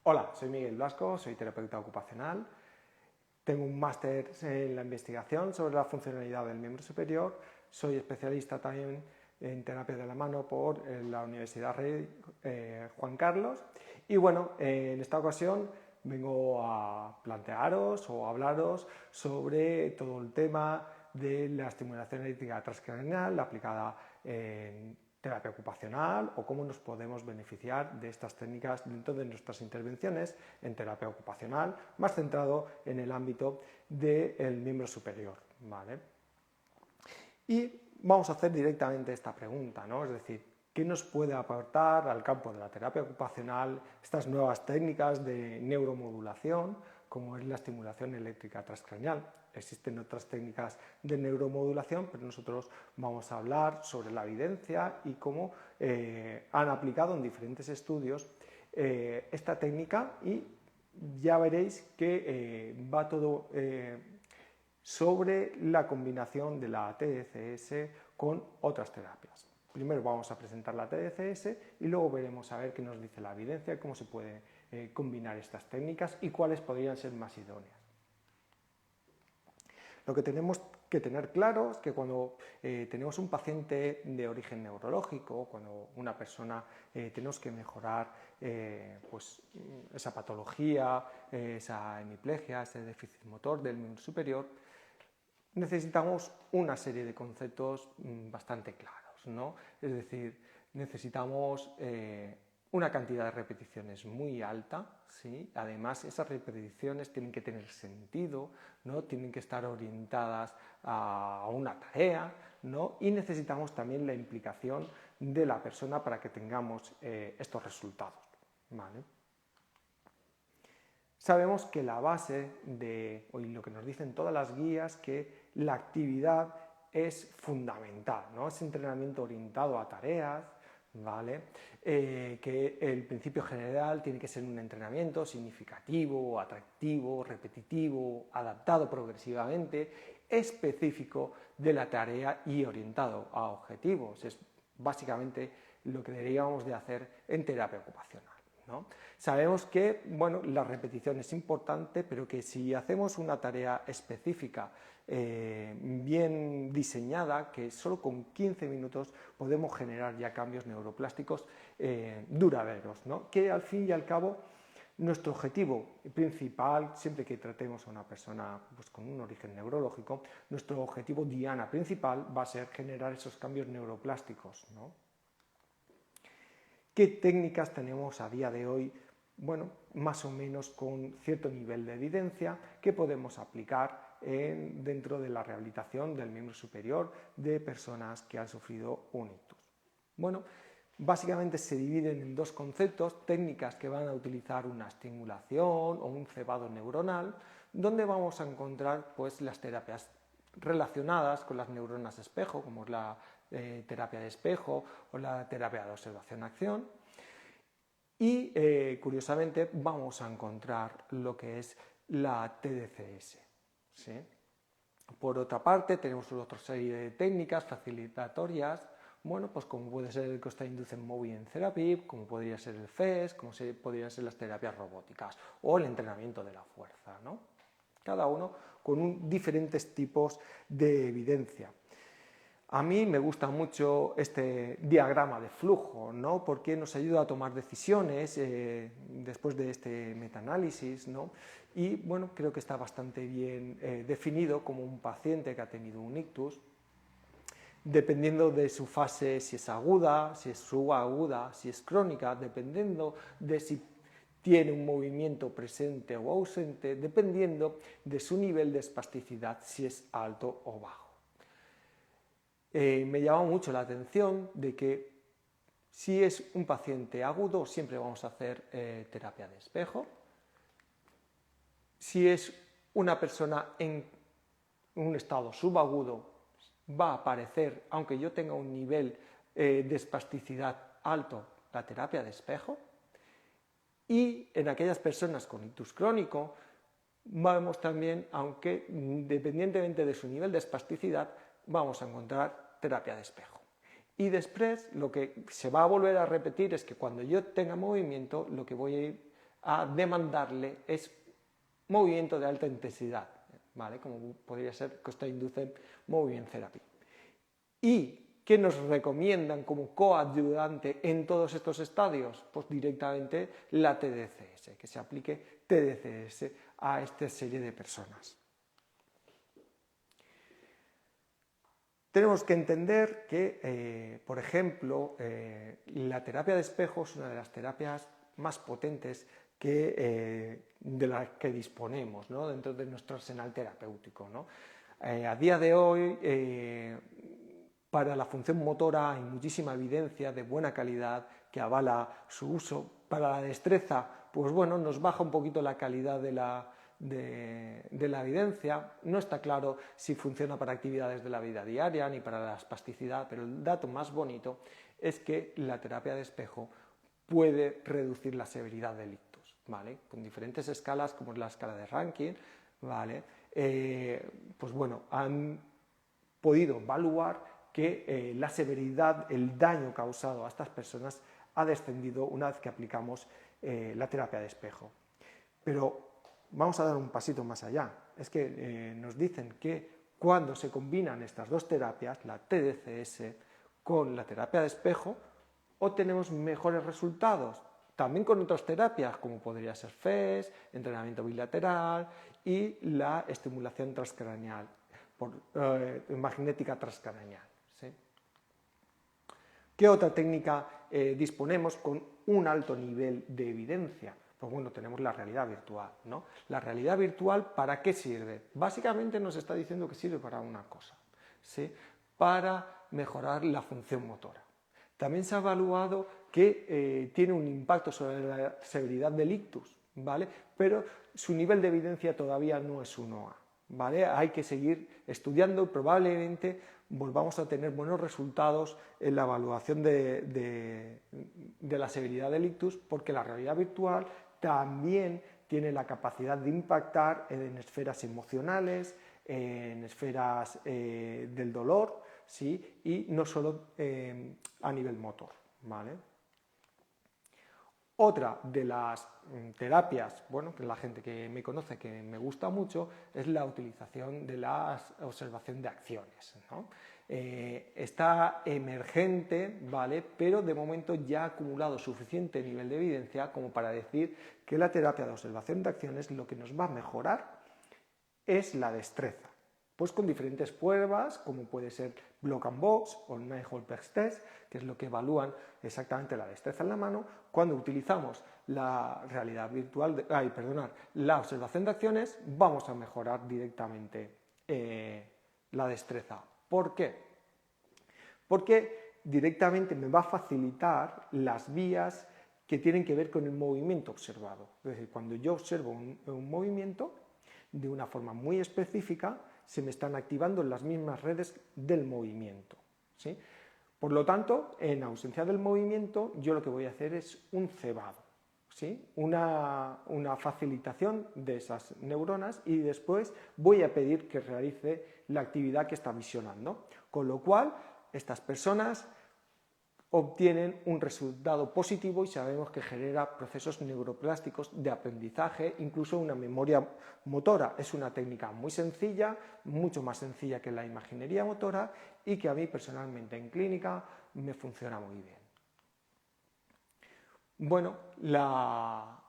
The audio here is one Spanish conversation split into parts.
Hola, soy Miguel Blasco, soy terapeuta ocupacional. Tengo un máster en la investigación sobre la funcionalidad del miembro superior. Soy especialista también en terapia de la mano por la Universidad Rey Juan Carlos. Y bueno, en esta ocasión vengo a plantearos o a hablaros sobre todo el tema de la estimulación eléctrica transcranial aplicada en terapia ocupacional o cómo nos podemos beneficiar de estas técnicas dentro de nuestras intervenciones en terapia ocupacional, más centrado en el ámbito del miembro superior, ¿vale? Y vamos a hacer directamente esta pregunta, ¿no? Es decir, ¿qué nos puede aportar al campo de la terapia ocupacional estas nuevas técnicas de neuromodulación, como es la estimulación eléctrica transcranial? Existen otras técnicas de neuromodulación, pero nosotros vamos a hablar sobre la evidencia y cómo han aplicado en diferentes estudios esta técnica, y ya veréis que va todo sobre la combinación de la TDCS con otras terapias. Primero vamos a presentar la TDCS y luego veremos a ver qué nos dice la evidencia, cómo se puede combinar estas técnicas y cuáles podrían ser más idóneas. Lo que tenemos que tener claro es que cuando tenemos un paciente de origen neurológico, cuando una persona tenemos que mejorar pues, esa patología, esa hemiplegia, ese déficit motor del miembro superior, necesitamos una serie de conceptos bastante claros, ¿no? Es decir, necesitamos una cantidad de repeticiones muy alta, ¿sí? Además, esas repeticiones tienen que tener sentido, ¿no? Tienen que estar orientadas a una tarea, ¿no? Y necesitamos también la implicación de la persona para que tengamos estos resultados, ¿vale? Sabemos que la base de, y lo que nos dicen todas las guías, que la actividad es fundamental, ¿no? Ese entrenamiento orientado a tareas, ¿vale? Que el principio general tiene que ser un entrenamiento significativo, atractivo, repetitivo, adaptado progresivamente, específico de la tarea y orientado a objetivos. Es básicamente lo que deberíamos de hacer en terapia ocupacional, ¿no? Sabemos que bueno, la repetición es importante, pero que si hacemos una tarea específica bien diseñada, que solo con 15 minutos podemos generar ya cambios neuroplásticos duraderos, ¿no? Que al fin y al cabo nuestro objetivo principal, siempre que tratemos a una persona pues, con un origen neurológico, nuestro objetivo diana principal va a ser generar esos cambios neuroplásticos, ¿no? ¿Qué técnicas tenemos a día de hoy? Bueno, más o menos con cierto nivel de evidencia que podemos aplicar dentro de la rehabilitación del miembro superior de personas que han sufrido un ictus. Bueno, básicamente se dividen en dos conceptos: técnicas que van a utilizar una estimulación o un cebado neuronal, donde vamos a encontrar pues, las terapias relacionadas con las neuronas espejo, como es la terapia de espejo o la terapia de observación-acción. Y curiosamente vamos a encontrar lo que es la TDCS, ¿sí? Por otra parte, tenemos otra serie de técnicas facilitatorias, bueno, pues como puede ser el Constant Induced Movement Therapy, como podría ser el FES, como podrían ser las terapias robóticas o el entrenamiento de la fuerza, ¿no? Cada uno con diferentes tipos de evidencia. A mí me gusta mucho este diagrama de flujo, ¿no? Porque nos ayuda a tomar decisiones después de este metaanálisis, ¿no? Y bueno, creo que está bastante bien definido como un paciente que ha tenido un ictus, dependiendo de su fase, si es aguda, si es subaguda, si es crónica, dependiendo de si tiene un movimiento presente o ausente, dependiendo de su nivel de espasticidad, si es alto o bajo. Me llama mucho la atención de que si es un paciente agudo, siempre vamos a hacer terapia de espejo. Si es una persona en un estado subagudo, va a aparecer, aunque yo tenga un nivel de espasticidad alto, la terapia de espejo. Y en aquellas personas con ictus crónico, vamos también, aunque independientemente de su nivel de espasticidad, vamos a encontrar terapia de espejo. Y después lo que se va a volver a repetir es que cuando yo tenga movimiento, lo que voy a demandarle es movimiento de alta intensidad, ¿vale? Como podría ser Costa-Induced Movement Therapy. ¿Y qué nos recomiendan como coadyuvante en todos estos estadios? Pues directamente la TDCS, que se aplique TDCS a esta serie de personas. Tenemos que entender que, por ejemplo, la terapia de espejo es una de las terapias más potentes de las que disponemos, ¿no?, dentro de nuestro arsenal terapéutico, ¿no? A día de hoy, para la función motora hay muchísima evidencia de buena calidad que avala su uso. Para la destreza, pues bueno, nos baja un poquito la calidad de la evidencia. No está claro si funciona para actividades de la vida diaria ni para la espasticidad, pero el dato más bonito es que la terapia de espejo puede reducir la severidad del ictus, ¿vale? Con diferentes escalas, como es la escala de Rankin, ¿vale? Pues bueno, han podido evaluar que la severidad, el daño causado a estas personas ha descendido una vez que aplicamos la terapia de espejo. Pero vamos a dar un pasito más allá. Es que nos dicen que cuando se combinan estas dos terapias, la TDCS con la terapia de espejo, obtenemos mejores resultados. También con otras terapias, como podría ser FES, entrenamiento bilateral y la estimulación transcraneal, magnética transcraneal. ¿Sí? ¿Qué otra técnica disponemos con un alto nivel de evidencia? Pues bueno, tenemos la realidad virtual, ¿no? La realidad virtual, ¿para qué sirve? Básicamente nos está diciendo que sirve para una cosa, ¿sí? Para mejorar la función motora. También se ha evaluado que tiene un impacto sobre la severidad del ictus, ¿vale? Pero su nivel de evidencia todavía no es 1A, ¿vale? Hay que seguir estudiando y probablemente volvamos a tener buenos resultados en la evaluación de la severidad del ictus, porque la realidad virtual también tiene la capacidad de impactar en esferas emocionales, en esferas del dolor, ¿sí? Y no solo a nivel motor, ¿vale? Otra de las terapias, bueno, que la gente que me conoce que me gusta mucho, es la utilización de la observación de acciones, ¿no? Está emergente, ¿vale? Pero de momento ya ha acumulado suficiente nivel de evidencia como para decir que la terapia de observación de acciones lo que nos va a mejorar es la destreza. Pues con diferentes pruebas, como puede ser Block and Box o Nine-Hole-Peg Test, que es lo que evalúan exactamente la destreza en la mano, cuando utilizamos la realidad virtual, la observación de acciones, vamos a mejorar directamente la destreza. ¿Por qué? Porque directamente me va a facilitar las vías que tienen que ver con el movimiento observado. Es decir, cuando yo observo un movimiento de una forma muy específica, se me están activando las mismas redes del movimiento, ¿sí? Por lo tanto, en ausencia del movimiento, yo lo que voy a hacer es un cebado, ¿sí? Una facilitación de esas neuronas y después voy a pedir que realice la actividad que está visionando. Con lo cual, estas personas obtienen un resultado positivo y sabemos que genera procesos neuroplásticos de aprendizaje, incluso una memoria motora. Es una técnica muy sencilla, mucho más sencilla que la imaginería motora y que a mí personalmente en clínica me funciona muy bien. Bueno, la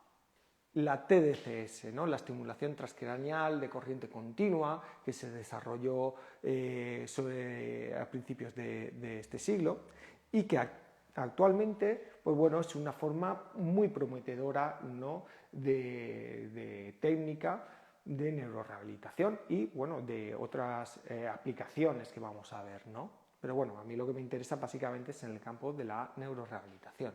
TDCS, ¿no? La estimulación transcraneal de corriente continua que se desarrolló a principios de este siglo y que actualmente pues bueno, es una forma muy prometedora, ¿no? de técnica de neurorehabilitación y bueno, de otras aplicaciones que vamos a ver, ¿no? Pero bueno, a mí lo que me interesa básicamente es en el campo de la neurorehabilitación.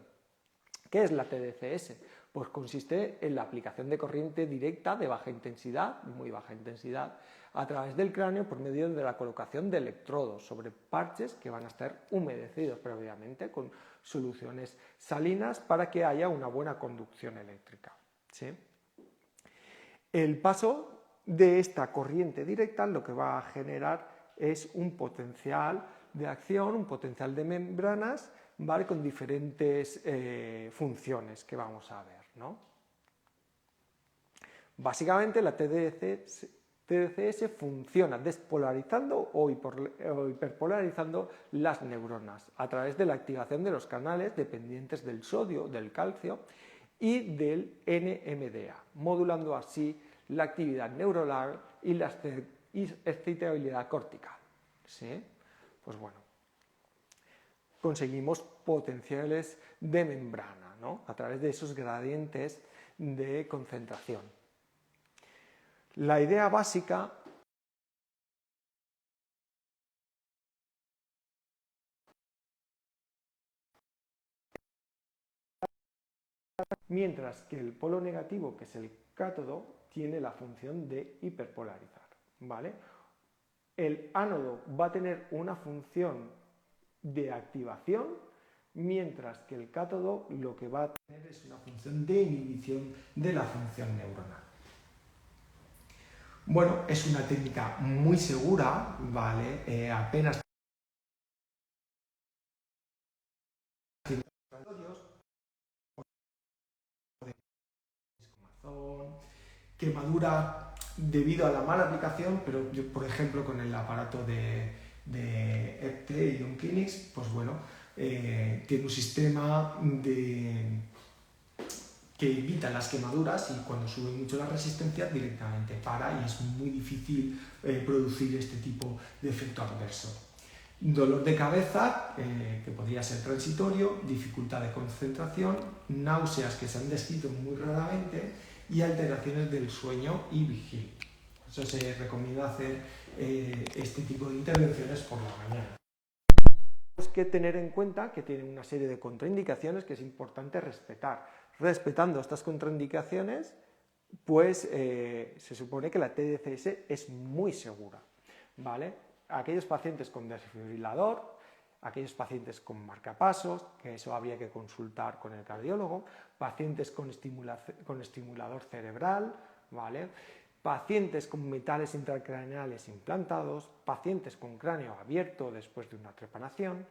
¿Qué es la TDCS? Pues consiste en la aplicación de corriente directa de baja intensidad, muy baja intensidad, a través del cráneo por medio de la colocación de electrodos sobre parches que van a estar humedecidos previamente con soluciones salinas para que haya una buena conducción eléctrica, ¿sí? El paso de esta corriente directa lo que va a generar es un potencial de acción, un potencial de membranas, ¿vale? Con diferentes funciones que vamos a ver, ¿no? Básicamente la TDCS funciona despolarizando o hiperpolarizando las neuronas a través de la activación de los canales dependientes del sodio, del calcio y del NMDA, modulando así la actividad neuronal y la excitabilidad cortical. ¿Sí? Pues bueno, conseguimos potenciales de membrana, ¿no? A través de esos gradientes de concentración. La idea básica mientras que el polo negativo, que es el cátodo, tiene la función de hiperpolarizar, ¿vale? El ánodo va a tener una función de activación, mientras que el cátodo lo que va a tener es una función de inhibición de la función neuronal. Bueno, es una técnica muy segura, ¿vale? Apenas quemadura debido a la mala aplicación, pero yo, por ejemplo, con el aparato de EPT y un Clinics, pues bueno, tiene un sistema que evita las quemaduras y cuando sube mucho la resistencia directamente para y es muy difícil producir este tipo de efecto adverso. Dolor de cabeza, que podría ser transitorio, dificultad de concentración, náuseas que se han descrito muy raramente y alteraciones del sueño y vigilia. Por eso se recomienda hacer este tipo de intervenciones por la mañana. Tenemos que tener en cuenta que tienen una serie de contraindicaciones que es importante respetar. Respetando estas contraindicaciones, pues se supone que la TDCS es muy segura, ¿vale? Aquellos pacientes con desfibrilador, aquellos pacientes con marcapasos, que eso habría que consultar con el cardiólogo, pacientes con estimulador cerebral, ¿vale? Pacientes con metales intracraneales implantados, pacientes con cráneo abierto después de una trepanación,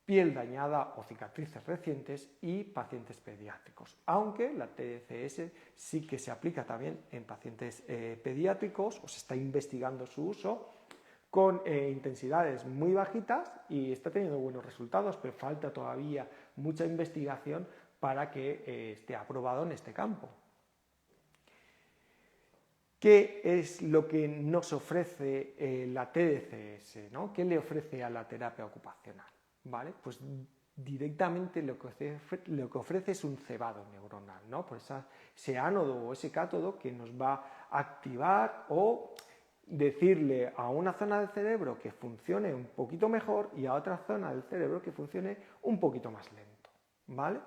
piel dañada o cicatrices recientes y pacientes pediátricos, aunque la TDCS sí que se aplica también en pacientes pediátricos o se está investigando su uso con intensidades muy bajitas y está teniendo buenos resultados, pero falta todavía mucha investigación para que esté aprobado en este campo. ¿Qué es lo que nos ofrece la TDCS, ¿no? ¿Qué le ofrece a la terapia ocupacional? ¿Vale? Pues directamente lo que ofrece es un cebado neuronal, ¿no? Por ese ánodo o ese cátodo que nos va a activar o decirle a una zona del cerebro que funcione un poquito mejor y a otra zona del cerebro que funcione un poquito más lento, ¿vale?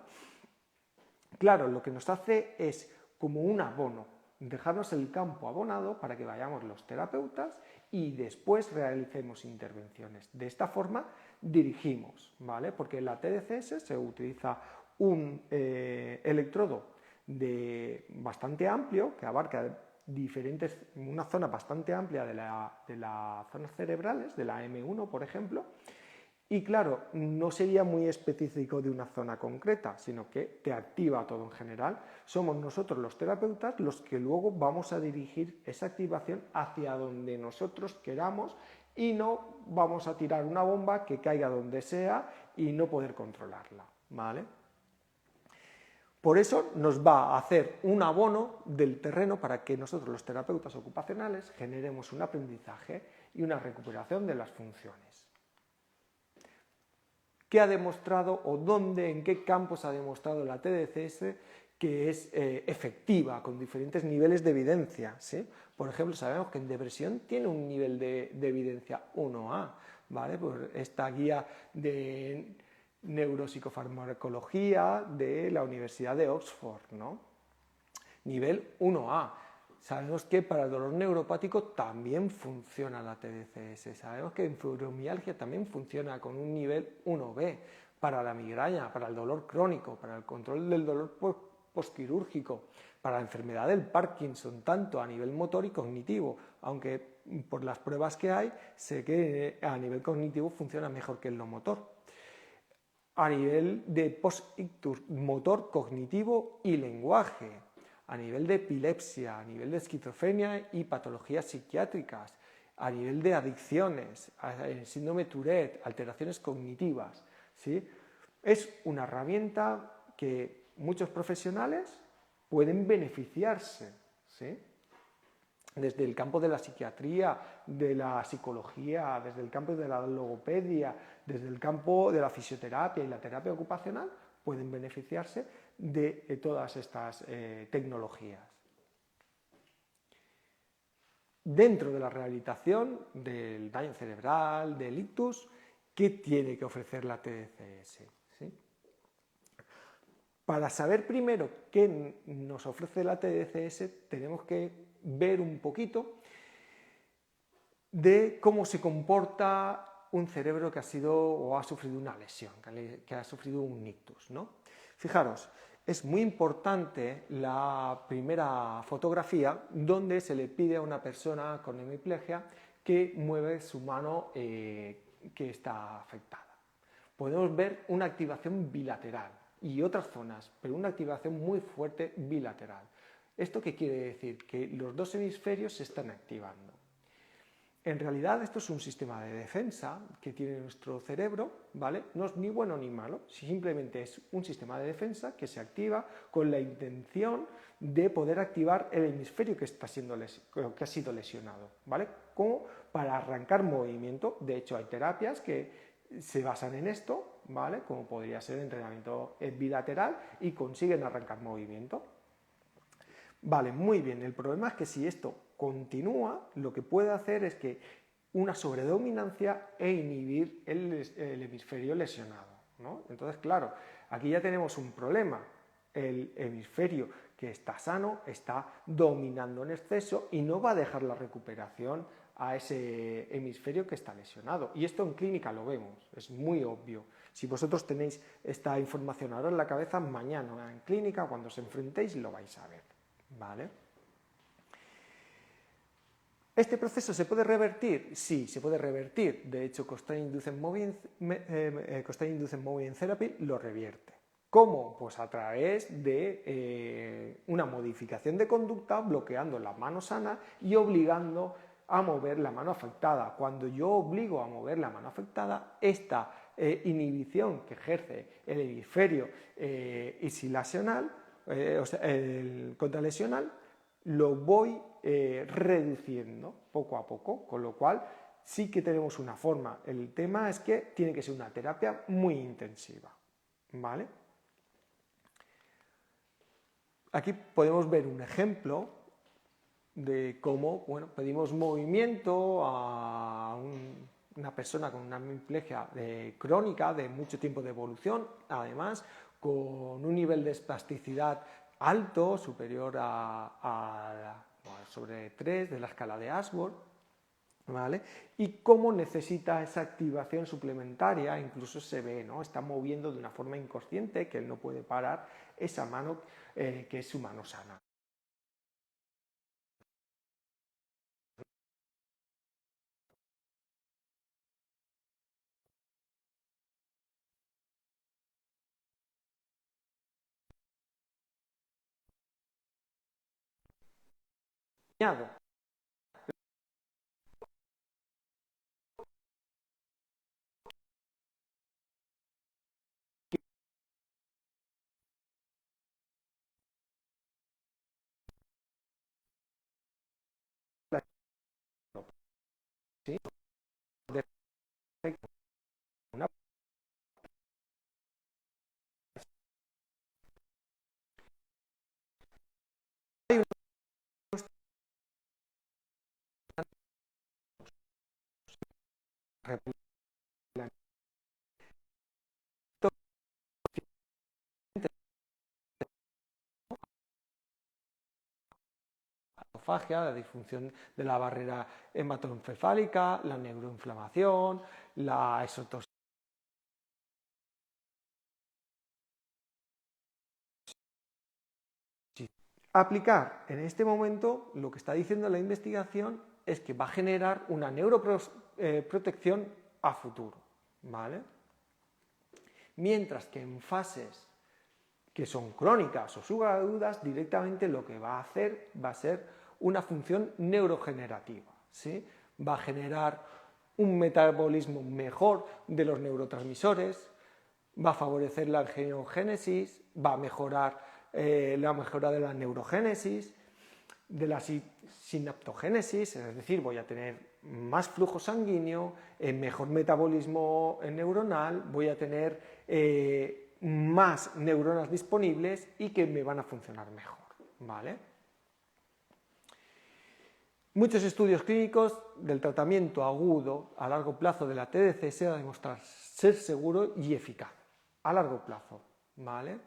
Claro, lo que nos hace es como un abono, dejarnos el campo abonado para que vayamos los terapeutas y después realicemos intervenciones. De esta forma dirigimos, ¿vale? Porque en la TDCS se utiliza un electrodo bastante amplio que abarca una zona bastante amplia de las zonas cerebrales, de la M1, por ejemplo, y claro, no sería muy específico de una zona concreta, sino que te activa todo en general. Somos nosotros los terapeutas los que luego vamos a dirigir esa activación hacia donde nosotros queramos y no vamos a tirar una bomba que caiga donde sea y no poder controlarla, ¿vale? Por eso nos va a hacer un abono del terreno para que nosotros los terapeutas ocupacionales generemos un aprendizaje y una recuperación de las funciones. ¿Qué ha demostrado o dónde, en qué campos ha demostrado la TDCS que es efectiva con diferentes niveles de evidencia? ¿Sí? Por ejemplo, sabemos que en depresión tiene un nivel de evidencia 1A, ¿vale? Por esta guía de neuropsicofarmacología de la Universidad de Oxford, ¿no? Nivel 1A. Sabemos que para el dolor neuropático también funciona la TDCS. Sabemos que en fibromialgia también funciona con un nivel 1B. Para la migraña, para el dolor crónico, para el control del dolor postquirúrgico, para la enfermedad del Parkinson, tanto a nivel motor y cognitivo, aunque por las pruebas que hay, sé que a nivel cognitivo funciona mejor que el no motor. A nivel de post-ictus, motor, cognitivo y lenguaje. a nivel de epilepsia, a nivel de esquizofrenia y patologías psiquiátricas, a nivel de adicciones, síndrome Tourette, alteraciones cognitivas, ¿sí? Es una herramienta que muchos profesionales pueden beneficiarse, ¿sí? Desde el campo de la psiquiatría, de la psicología, desde el campo de la logopedia, desde el campo de la fisioterapia y la terapia ocupacional, pueden beneficiarse de todas estas tecnologías. Dentro de la rehabilitación del daño cerebral, del ictus, ¿qué tiene que ofrecer la TDCS? ¿Sí? Para saber primero qué nos ofrece la TDCS, tenemos que ver un poquito de cómo se comporta un cerebro que ha sido o ha sufrido una lesión, que ha sufrido un ictus, ¿no? Fijaros, es muy importante la primera fotografía donde se le pide a una persona con hemiplegia que mueve su mano que está afectada. Podemos ver una activación bilateral y otras zonas, pero una activación muy fuerte bilateral. ¿Esto qué quiere decir? Que los dos hemisferios se están activando. En realidad esto es un sistema de defensa que tiene nuestro cerebro, ¿vale? No es ni bueno ni malo, simplemente es un sistema de defensa que se activa con la intención de poder activar el hemisferio que ha sido lesionado, ¿vale? Como para arrancar movimiento. De hecho, hay terapias que se basan en esto, ¿vale? Como podría ser entrenamiento bilateral y consiguen arrancar movimiento. Vale, muy bien. El problema es que si esto continúa, lo que puede hacer es que una sobredominancia e inhibir el hemisferio lesionado, ¿no? Entonces, claro, aquí ya tenemos un problema. El hemisferio que está sano está dominando en exceso y no va a dejar la recuperación a ese hemisferio que está lesionado. Y esto en clínica lo vemos, es muy obvio. Si vosotros tenéis esta información ahora en la cabeza, mañana en clínica, cuando os enfrentéis, lo vais a ver. ¿Vale? ¿Este proceso se puede revertir? Sí, se puede revertir. De hecho, Constraint-Induced Movement Therapy lo revierte. ¿Cómo? Pues a través de una modificación de conducta, bloqueando la mano sana y obligando a mover la mano afectada. Cuando yo obligo a mover la mano afectada, esta inhibición que ejerce el hemisferio isilacional, o sea, el contralesional, lo voy reduciendo poco a poco, con lo cual sí que tenemos una forma. El tema es que tiene que ser una terapia muy intensiva, ¿vale? Aquí podemos ver un ejemplo de cómo, bueno, pedimos movimiento a una persona con una hemiplegia crónica de mucho tiempo de evolución, además con un nivel de espasticidad alto, superior sobre 3 de la escala de Ashworth, ¿vale? Y cómo necesita esa activación suplementaria, incluso se ve, ¿no? Está moviendo de una forma inconsciente, que él no puede parar esa mano que es su mano sana. ¿Sí? Una la disfunción de la barrera hematoencefálica, la neuroinflamación, la exotoxina. Aplicar en este momento lo que está diciendo la investigación es que va a generar una neuroprotección a futuro, ¿vale? Mientras que en fases que son crónicas o subagudas, directamente lo que va a hacer va a ser una función neurogenerativa, ¿sí? Va a generar un metabolismo mejor de los neurotransmisores, va a favorecer la angiogénesis, va a mejorar la mejora de la neurogénesis, de la sinaptogénesis, es decir, voy a tener más flujo sanguíneo, mejor metabolismo neuronal, voy a tener más neuronas disponibles y que me van a funcionar mejor, ¿vale? Muchos estudios clínicos del tratamiento agudo a largo plazo de la TDCS han demostrado ser seguro y eficaz a largo plazo, ¿vale?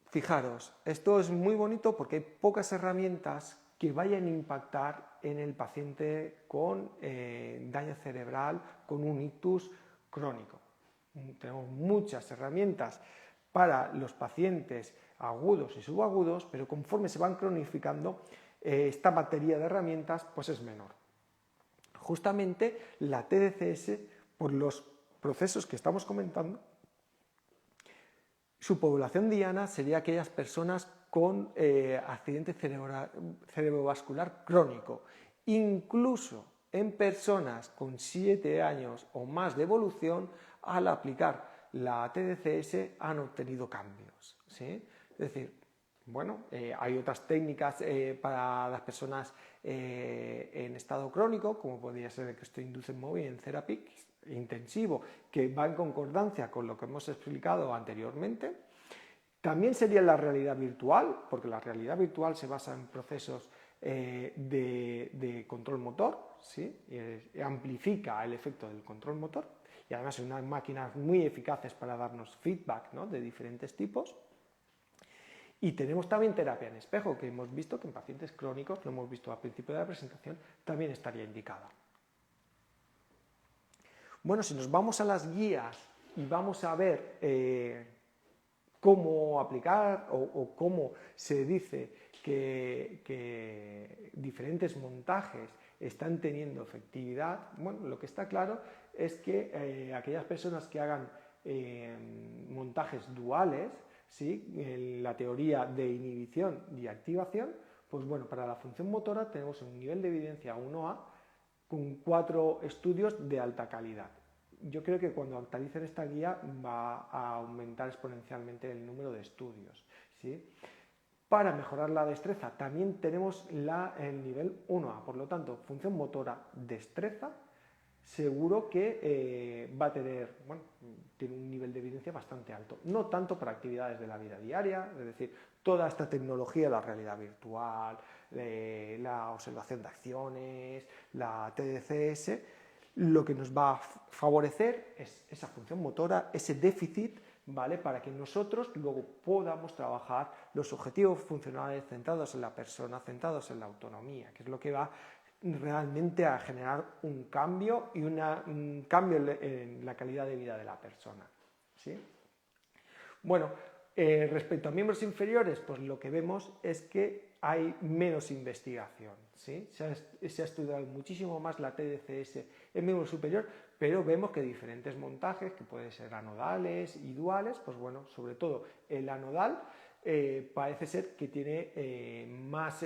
Fijaros, esto es muy bonito porque hay pocas herramientas que vayan a impactar en el paciente con daño cerebral, con un ictus crónico. Tenemos muchas herramientas para los pacientes agudos y subagudos, pero conforme se van cronificando, esta batería de herramientas pues es menor. Justamente la TDCS, por los procesos que estamos comentando, su población diana sería aquellas personas con accidente cerebrovascular crónico, incluso en personas con 7 años o más de evolución, al aplicar la TDCS han obtenido cambios, ¿sí? Es decir, bueno, hay otras técnicas para las personas en estado crónico, como podría ser el Cross-Induced Movement Therapy intensivo, que va en concordancia con lo que hemos explicado anteriormente. También sería la realidad virtual, porque la realidad virtual se basa en procesos de control motor, ¿sí? Amplifica el efecto del control motor y además son unas máquinas muy eficaces para darnos feedback, ¿no?, de diferentes tipos. Y tenemos también terapia en espejo, que hemos visto que en pacientes crónicos, lo hemos visto al principio de la presentación, también estaría indicada. Bueno, si nos vamos a las guías y vamos a ver cómo aplicar o cómo se dice que diferentes montajes están teniendo efectividad, bueno, lo que está claro es que aquellas personas que hagan montajes duales, ¿sí?, en la teoría de inhibición y activación, pues bueno, para la función motora tenemos un nivel de evidencia 1A con 4 estudios de alta calidad. Yo creo que cuando actualicen esta guía va a aumentar exponencialmente el número de estudios, ¿sí? Para mejorar la destreza también tenemos el nivel 1A, por lo tanto, función motora, destreza, seguro que va a tener, bueno, tiene un nivel de evidencia bastante alto. No tanto para actividades de la vida diaria, es decir, toda esta tecnología, la realidad virtual, la observación de acciones, la TDCS, lo que nos va a favorecer es esa función motora, ese déficit, ¿vale?, para que nosotros luego podamos trabajar los objetivos funcionales centrados en la persona, centrados en la autonomía, que es lo que va realmente a generar un cambio y un cambio en la calidad de vida de la persona, ¿sí? Bueno, respecto a miembros inferiores, pues lo que vemos es que hay menos investigación, ¿sí? Se ha estudiado muchísimo más la TDCS en miembro superior, pero vemos que diferentes montajes, que pueden ser anodales y duales, pues bueno, sobre todo el anodal parece ser que tiene más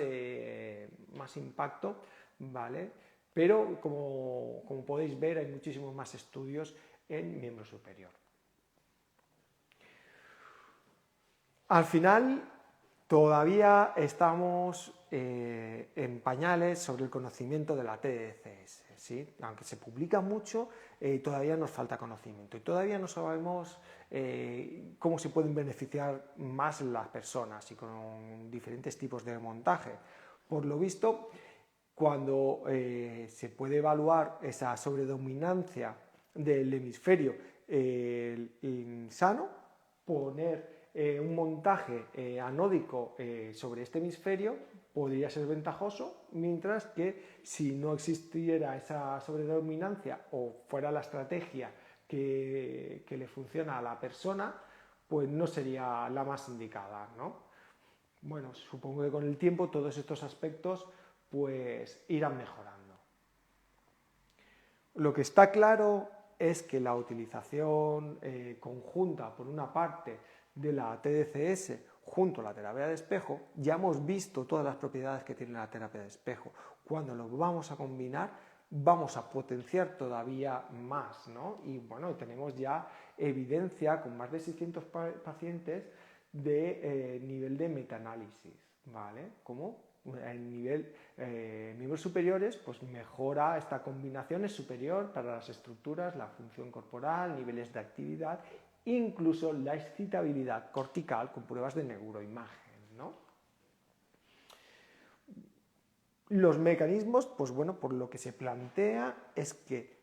impacto, ¿vale? Pero como podéis ver, hay muchísimos más estudios en miembro superior. Al final, todavía estamos en pañales sobre el conocimiento de la TDCS, ¿sí? Aunque se publica mucho, todavía nos falta conocimiento y todavía no sabemos cómo se pueden beneficiar más las personas y con diferentes tipos de montaje. Por lo visto, cuando se puede evaluar esa sobredominancia del hemisferio sano, poner un montaje anódico sobre este hemisferio podría ser ventajoso, mientras que si no existiera esa sobredominancia o fuera la estrategia que le funciona a la persona, pues no sería la más indicada, ¿no? Bueno, supongo que con el tiempo todos estos aspectos pues irán mejorando. Lo que está claro es que la utilización conjunta, por una parte, de la TDCS junto a la terapia de espejo, ya hemos visto todas las propiedades que tiene la terapia de espejo. Cuando lo vamos a combinar, vamos a potenciar todavía más, ¿no? Y bueno, tenemos ya evidencia con más de 600 pacientes de nivel de metaanálisis, ¿vale? Como en miembros superiores, pues mejora esta combinación, es superior para las estructuras, la función corporal, niveles de actividad, incluso la excitabilidad cortical con pruebas de neuroimagen, ¿no? Los mecanismos, pues bueno, por lo que se plantea es que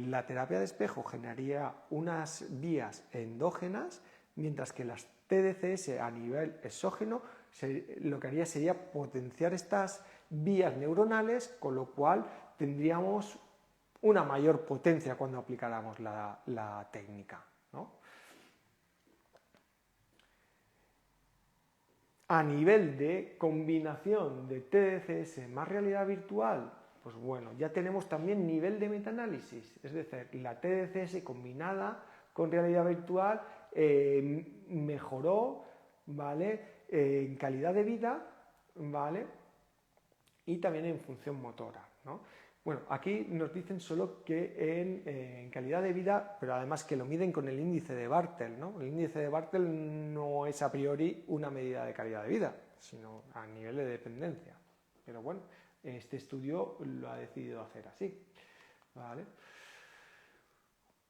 la terapia de espejo generaría unas vías endógenas, mientras que las TDCS a nivel exógeno lo que haría sería potenciar estas vías neuronales, con lo cual tendríamos una mayor potencia cuando aplicáramos la técnica, ¿no? A nivel de combinación de TDCS más realidad virtual, pues bueno, ya tenemos también nivel de metaanálisis, es decir, la TDCS combinada con realidad virtual mejoró, ¿vale? En calidad de vida, ¿vale? Y también en función motora, ¿no? Bueno, aquí nos dicen solo que en calidad de vida, pero además que lo miden con el índice de Bartel, ¿no? El índice de Bartel no es a priori una medida de calidad de vida, sino a nivel de dependencia. Pero bueno, este estudio lo ha decidido hacer así, ¿vale?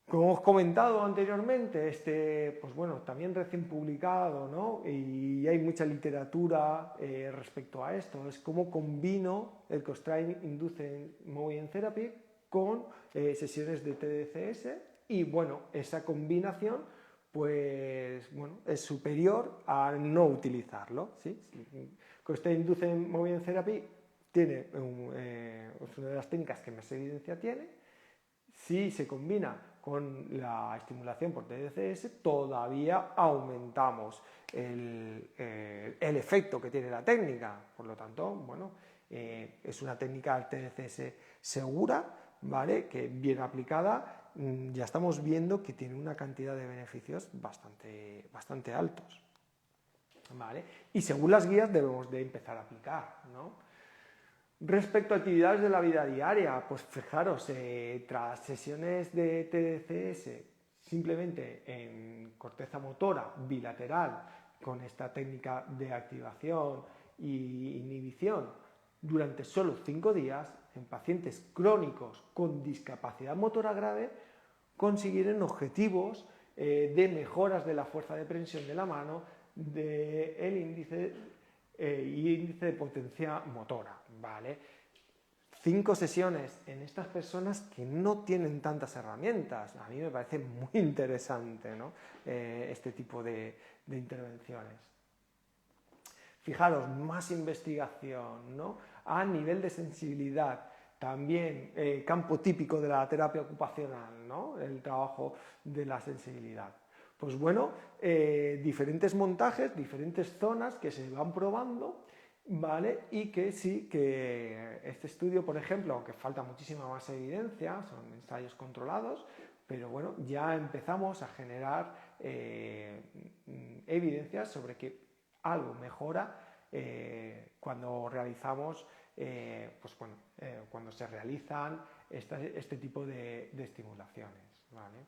Como hemos comentado anteriormente, pues bueno, también recién publicado, ¿no? Y hay mucha literatura respecto a esto, es cómo combino el Constraint Induced Movement Therapy con sesiones de TDCS, y bueno, esa combinación pues bueno, es superior a no utilizarlo, ¿sí? Constraint Induced Movement Therapy tiene es una de las técnicas que más evidencia tiene. Si se combina con la estimulación por TDCS, todavía aumentamos el efecto que tiene la técnica. Por lo tanto, bueno, es una técnica TDCS segura, ¿vale? Que bien aplicada, ya estamos viendo que tiene una cantidad de beneficios bastante altos, ¿vale? Y según las guías debemos de empezar a aplicar, ¿no? Respecto a actividades de la vida diaria, pues fijaros, tras sesiones de TDCS simplemente en corteza motora bilateral con esta técnica de activación y inhibición durante solo 5 días en pacientes crónicos con discapacidad motora grave, consiguieron objetivos de mejoras de la fuerza de prensión de la mano, del índice y índice de potencia motora, ¿vale? 5 sesiones en estas personas que no tienen tantas herramientas. A mí me parece muy interesante, ¿no? Este tipo de intervenciones. Fijaros, más investigación, ¿no? A nivel de sensibilidad, también campo típico de la terapia ocupacional, ¿no? El trabajo de la sensibilidad. Pues bueno, diferentes montajes, diferentes zonas que se van probando, ¿vale? Y que sí, que este estudio, por ejemplo, aunque falta muchísima más evidencia, son ensayos controlados, pero bueno, ya empezamos a generar evidencias sobre que algo mejora cuando realizamos, pues bueno, cuando se realizan este tipo de estimulaciones, ¿vale?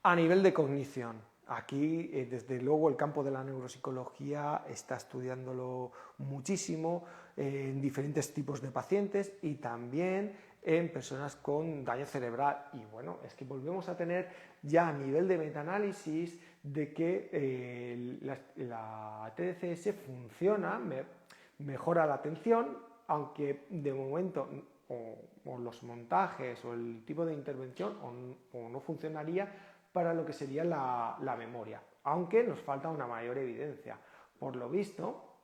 A nivel de cognición, aquí desde luego el campo de la neuropsicología está estudiándolo muchísimo en diferentes tipos de pacientes y también en personas con daño cerebral. Y bueno, es que volvemos a tener ya a nivel de metaanálisis de que la TDCS funciona, mejora la atención, aunque de momento o los montajes o el tipo de intervención o no funcionaría para lo que sería la memoria, aunque nos falta una mayor evidencia. Por lo visto,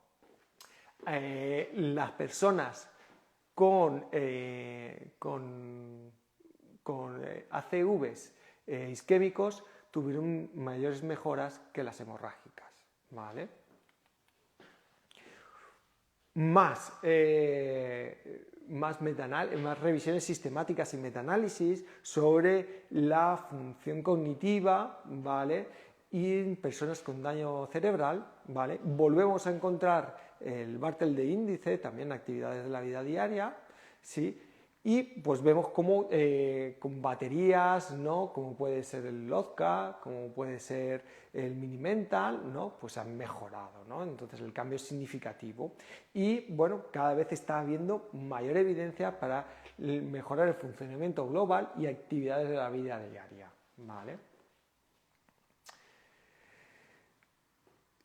las personas con ACVs isquémicos tuvieron mayores mejoras que las hemorrágicas, ¿vale? Más más revisiones sistemáticas y metaanálisis sobre la función cognitiva, ¿vale? Y en personas con daño cerebral, ¿vale? Volvemos a encontrar el Bartel de índice, también actividades de la vida diaria, ¿sí? Y pues vemos cómo con baterías, ¿no? Como puede ser el Lozca, como puede ser el Minimental, ¿no? Pues han mejorado, ¿no? Entonces el cambio es significativo y bueno, cada vez está habiendo mayor evidencia para mejorar el funcionamiento global y actividades de la vida diaria, ¿vale?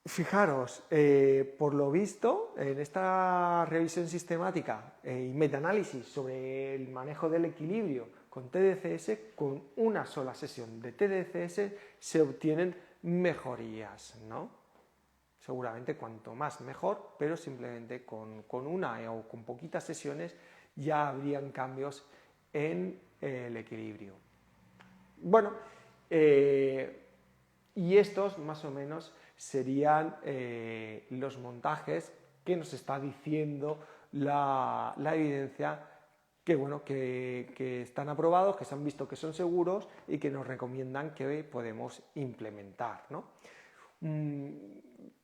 Fijaros, por lo visto, en esta revisión sistemática y metaanálisis sobre el manejo del equilibrio con TDCS, con una sola sesión de TDCS se obtienen mejorías, ¿no? Seguramente cuanto más mejor, pero simplemente con una o con poquitas sesiones ya habrían cambios en el equilibrio. Bueno, y estos más o menos serían los montajes que nos está diciendo la evidencia que, bueno, que están aprobados, que se han visto que son seguros y que nos recomiendan que podemos implementar, ¿no?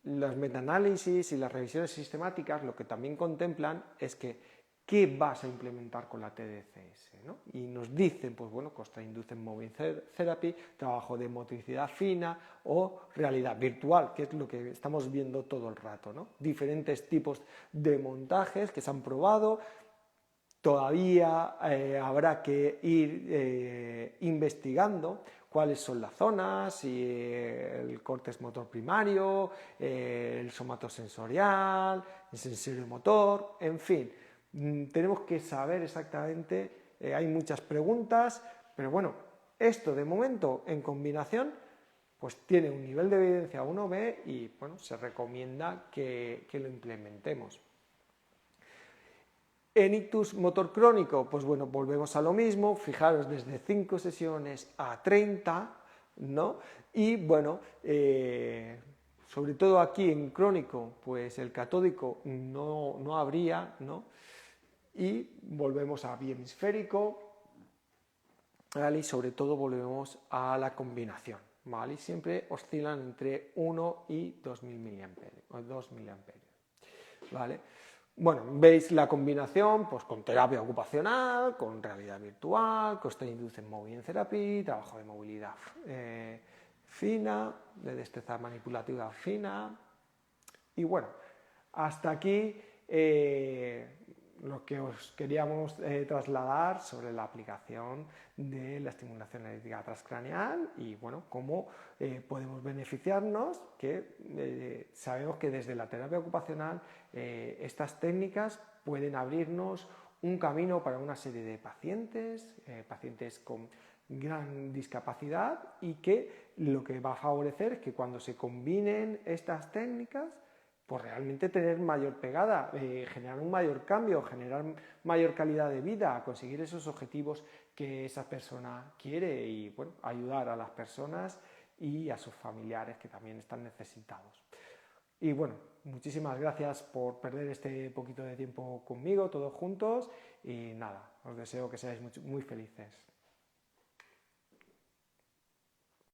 Los metaanálisis y las revisiones sistemáticas lo que también contemplan es que ¿qué vas a implementar con la TDCS? ¿No? Y nos dicen, pues bueno, Constraint-Induced Movement Therapy, trabajo de motricidad fina o realidad virtual, que es lo que estamos viendo todo el rato, ¿no? Diferentes tipos de montajes que se han probado. Todavía habrá que ir investigando cuáles son las zonas, y el córtex motor primario, el somatosensorial, el sensorio motor, en fin. Tenemos que saber exactamente, hay muchas preguntas, pero bueno, esto de momento en combinación pues tiene un nivel de evidencia 1B y bueno, se recomienda que lo implementemos. En ictus motor crónico, pues bueno, volvemos a lo mismo, fijaros desde 5 sesiones a 30, ¿no? Y bueno, sobre todo aquí en crónico, pues el catódico no habría, ¿no? Y volvemos a bihemisférico, ¿vale? Y sobre todo volvemos a la combinación, ¿vale? Y siempre oscilan entre 1 y 2000 miliamperios, o 2 miliamperios, ¿vale? Bueno, veis la combinación pues, con terapia ocupacional, con realidad virtual, Constraint-Induced Movement Therapy, trabajo de movilidad fina, de destreza manipulativa fina. Y bueno, hasta aquí lo que os queríamos trasladar sobre la aplicación de la estimulación eléctrica transcraneal y bueno, cómo podemos beneficiarnos, que sabemos que desde la terapia ocupacional estas técnicas pueden abrirnos un camino para una serie de pacientes, pacientes con gran discapacidad y que lo que va a favorecer es que cuando se combinen estas técnicas pues realmente tener mayor pegada, generar un mayor cambio, generar mayor calidad de vida, conseguir esos objetivos que esa persona quiere y bueno, ayudar a las personas y a sus familiares que también están necesitados. Y bueno, muchísimas gracias por perder este poquito de tiempo conmigo, todos juntos, y nada, os deseo que seáis muy felices.